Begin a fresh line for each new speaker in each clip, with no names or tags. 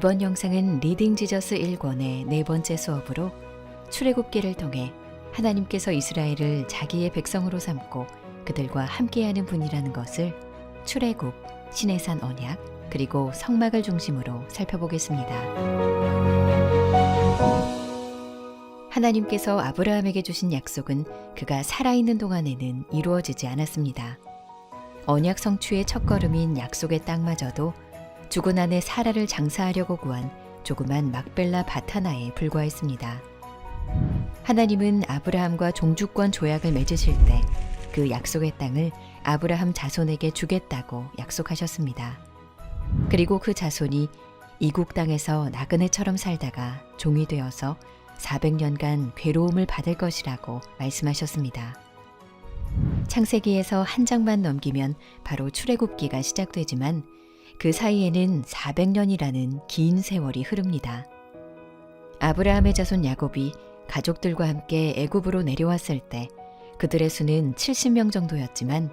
이번 영상은 리딩 지저스 1권의 네 번째 수업으로 출애굽기를 통해 하나님께서 이스라엘을 자기의 백성으로 삼고 그들과 함께하는 분이라는 것을 출애굽, 시내산 언약, 그리고 성막을 중심으로 살펴보겠습니다. 하나님께서 아브라함에게 주신 약속은 그가 살아있는 동안에는 이루어지지 않았습니다. 언약 성취의 첫걸음인 약속의 땅마저도 죽은 아내 사라를 장사하려고 구한 조그만 막벨라 밭 하나에 불과했습니다. 하나님은 아브라함과 종주권 조약을 맺으실 때 그 약속의 땅을 아브라함 자손에게 주겠다고 약속하셨습니다. 그리고 그 자손이 이국 땅에서 나그네처럼 살다가 종이 되어서 400년간 괴로움을 받을 것이라고 말씀하셨습니다. 창세기에서 한 장만 넘기면 바로 출애굽기가 시작되지만 그 사이에는 400년이라는 긴 세월이 흐릅니다. 아브라함의 자손 야곱이 가족들과 함께 애굽으로 내려왔을 때 그들의 수는 70명 정도였지만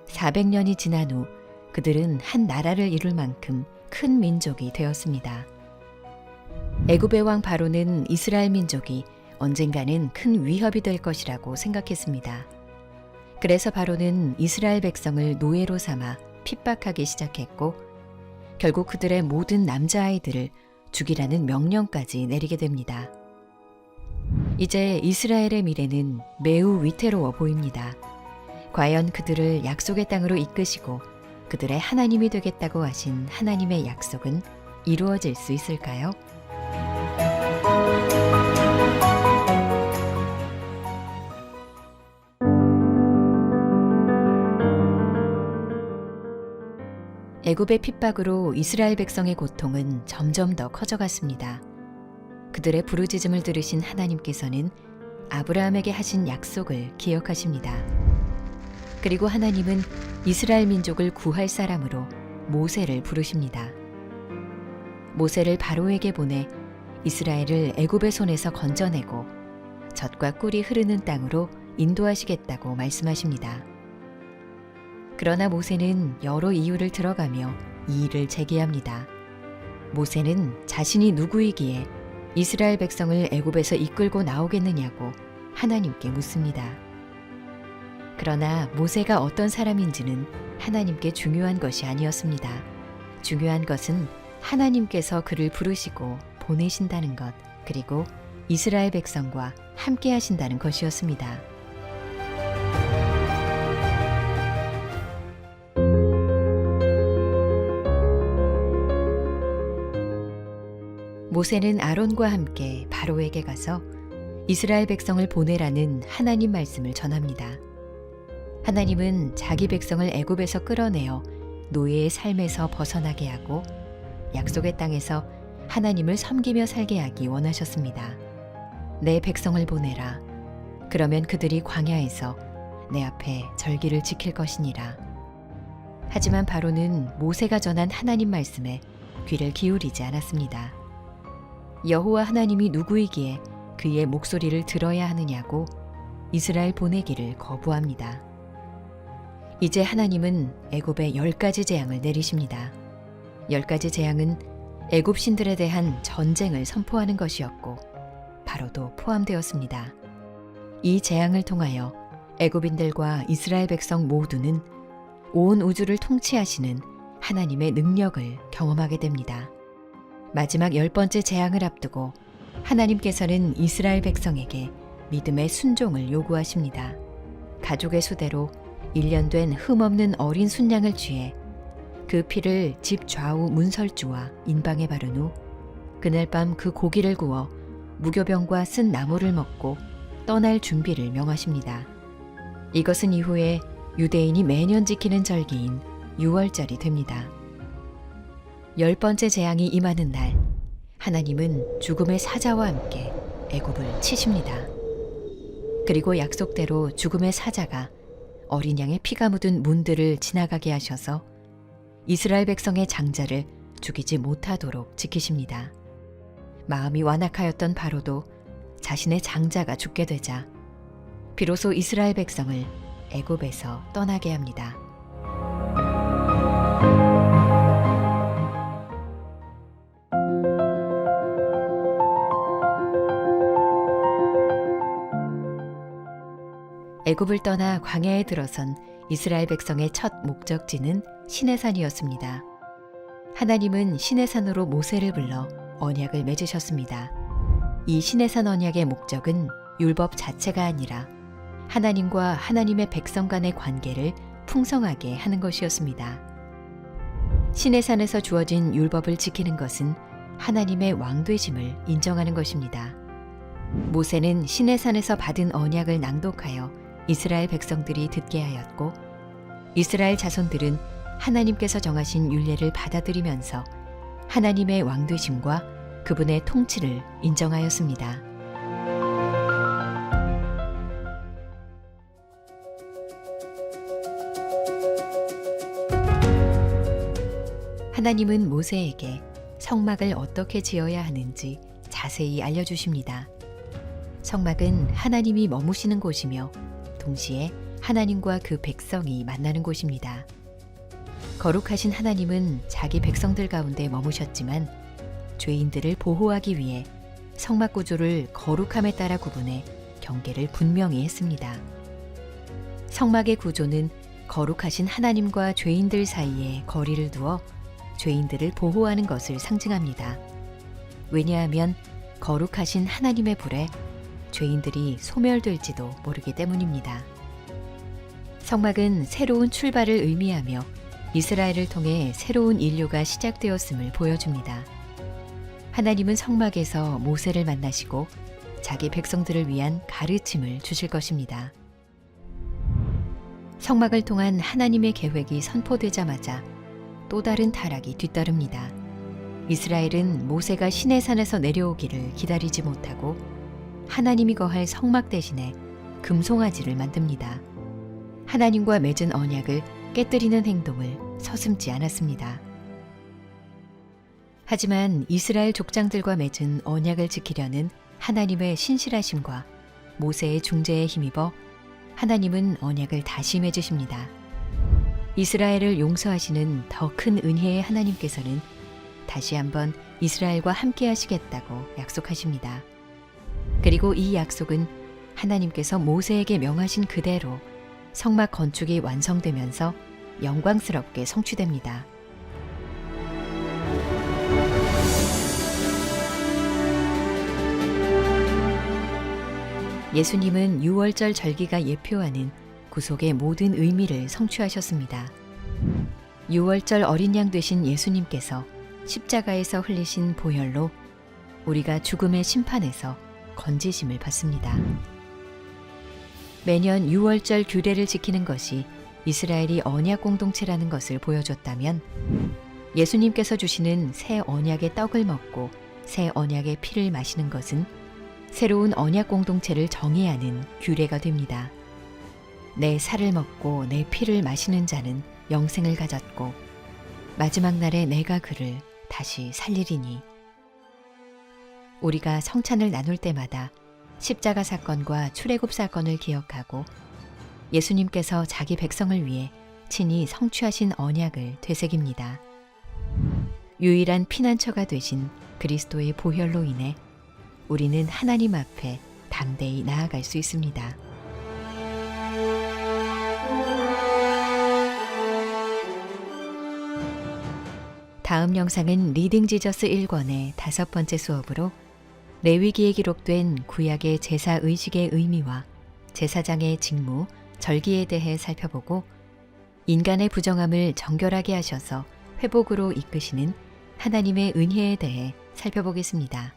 400년이 지난 후 그들은 한 나라를 이룰 만큼 큰 민족이 되었습니다. 애굽의 왕 바로는 이스라엘 민족이 언젠가는 큰 위협이 될 것이라고 생각했습니다. 그래서 바로는 이스라엘 백성을 노예로 삼아 핍박하기 시작했고 결국 그들의 모든 남자아이들을 죽이라는 명령까지 내리게 됩니다. 이제 이스라엘의 미래는 매우 위태로워 보입니다. 과연 그들을 약속의 땅으로 이끄시고 그들의 하나님이 되겠다고 하신 하나님의 약속은 이루어질 수 있을까요? 애굽의 핍박으로 이스라엘 백성의 고통은 점점 더 커져갔습니다. 그들의 부르짖음을 들으신 하나님께서는 아브라함에게 하신 약속을 기억하십니다. 그리고 하나님은 이스라엘 민족을 구할 사람으로 모세를 부르십니다. 모세를 바로에게 보내 이스라엘을 애굽의 손에서 건져내고 젖과 꿀이 흐르는 땅으로 인도하시겠다고 말씀하십니다. 그러나 모세는 여러 이유를 들어가며 이 일을 제기합니다. 모세는 자신이 누구이기에 이스라엘 백성을 애굽에서 이끌고 나오겠느냐고 하나님께 묻습니다. 그러나 모세가 어떤 사람인지는 하나님께 중요한 것이 아니었습니다. 중요한 것은 하나님께서 그를 부르시고 보내신다는 것, 그리고 이스라엘 백성과 함께 하신다는 것이었습니다. 모세는 아론과 함께 바로에게 가서 이스라엘 백성을 보내라는 하나님 말씀을 전합니다. 하나님은 자기 백성을 애굽에서 끌어내어 노예의 삶에서 벗어나게 하고 약속의 땅에서 하나님을 섬기며 살게 하기 원하셨습니다. 내 백성을 보내라. 그러면 그들이 광야에서 내 앞에 절기를 지킬 것이니라. 하지만 바로는 모세가 전한 하나님 말씀에 귀를 기울이지 않았습니다. 여호와 하나님이 누구이기에 그의 목소리를 들어야 하느냐고 이스라엘 보내기를 거부합니다. 이제 하나님은 애굽에 10가지 재앙을 내리십니다. 10가지 재앙은 애굽 신들에 대한 전쟁을 선포하는 것이었고 바로도 포함되었습니다. 이 재앙을 통하여 애굽인들과 이스라엘 백성 모두는 온 우주를 통치하시는 하나님의 능력을 경험하게 됩니다. 마지막 10번째 재앙을 앞두고 하나님께서는 이스라엘 백성에게 믿음의 순종을 요구하십니다. 가족의 수대로 1년 된 흠없는 어린 순양을 취해 그 피를 집 좌우 문설주와 인방에 바른 후 그날 밤 그 고기를 구워 무교병과 쓴 나물을 먹고 떠날 준비를 명하십니다. 이것은 이후에 유대인이 매년 지키는 절기인 유월절이 됩니다. 10번째 재앙이 임하는 날, 하나님은 죽음의 사자와 함께 애굽을 치십니다. 그리고 약속대로 죽음의 사자가 어린 양의 피가 묻은 문들을 지나가게 하셔서 이스라엘 백성의 장자를 죽이지 못하도록 지키십니다. 마음이 완악하였던 바로도 자신의 장자가 죽게 되자 비로소 이스라엘 백성을 애굽에서 떠나게 합니다. 애굽을 떠나 광야에 들어선 이스라엘 백성의 첫 목적지는 시내산이었습니다. 하나님은 시내산으로 모세를 불러 언약을 맺으셨습니다. 이 시내산 언약의 목적은 율법 자체가 아니라 하나님과 하나님의 백성 간의 관계를 풍성하게 하는 것이었습니다. 시내산에서 주어진 율법을 지키는 것은 하나님의 왕되심을 인정하는 것입니다. 모세는 시내산에서 받은 언약을 낭독하여 이스라엘 백성들이 듣게 하였고, 이스라엘 자손들은 하나님께서 정하신 율례를 받아들이면서 하나님의 왕되심과 그분의 통치를 인정하였습니다. 하나님은 모세에게 성막을 어떻게 지어야 하는지 자세히 알려주십니다. 성막은 하나님이 머무시는 곳이며 동시에 하나님과 그 백성이 만나는 곳입니다. 거룩하신 하나님은 자기 백성들 가운데 머무셨지만 죄인들을 보호하기 위해 성막 구조를 거룩함에 따라 구분해 경계를 분명히 했습니다. 성막의 구조는 거룩하신 하나님과 죄인들 사이에 거리를 두어 죄인들을 보호하는 것을 상징합니다. 왜냐하면 거룩하신 하나님의 불에 죄인들이 소멸될지도 모르기 때문입니다. 성막은 새로운 출발을 의미하며 이스라엘을 통해 새로운 인류가 시작되었음을 보여줍니다. 하나님은 성막에서 모세를 만나시고 자기 백성들을 위한 가르침을 주실 것입니다. 성막을 통한 하나님의 계획이 선포되자마자 또 다른 타락이 뒤따릅니다. 이스라엘은 모세가 시내산에서 내려오기를 기다리지 못하고 하나님이 거할 성막 대신에 금송아지를 만듭니다. 하나님과 맺은 언약을 깨뜨리는 행동을 서슴지 않았습니다. 하지만 이스라엘 족장들과 맺은 언약을 지키려는 하나님의 신실하심과 모세의 중재에 힘입어 하나님은 언약을 다시 맺으십니다. 이스라엘을 용서하시는 더 큰 은혜의 하나님께서는 다시 한번 이스라엘과 함께 하시겠다고 약속하십니다. 그리고 이 약속은 하나님께서 모세에게 명하신 그대로 성막 건축이 완성되면서 영광스럽게 성취됩니다. 예수님은 유월절 절기가 예표하는 구속의 모든 의미를 성취하셨습니다. 유월절 어린 양 되신 예수님께서 십자가에서 흘리신 보혈로 우리가 죽음의 심판에서 건지심을 받습니다. 매년 유월절 규례를 지키는 것이 이스라엘이 언약 공동체라는 것을 보여줬다면 예수님께서 주시는 새 언약의 떡을 먹고 새 언약의 피를 마시는 것은 새로운 언약 공동체를 정의하는 규례가 됩니다. 내 살을 먹고 내 피를 마시는 자는 영생을 가졌고 마지막 날에 내가 그를 다시 살리리니. 우리가 성찬을 나눌 때마다 십자가 사건과 출애굽 사건을 기억하고 예수님께서 자기 백성을 위해 친히 성취하신 언약을 되새깁니다. 유일한 피난처가 되신 그리스도의 보혈로 인해 우리는 하나님 앞에 담대히 나아갈 수 있습니다. 다음 영상은 리딩 지저스 1권의 5번째 수업으로 레위기에 기록된 구약의 제사 의식의 의미와 제사장의 직무, 절기에 대해 살펴보고 인간의 부정함을 정결하게 하셔서 회복으로 이끄시는 하나님의 은혜에 대해 살펴보겠습니다.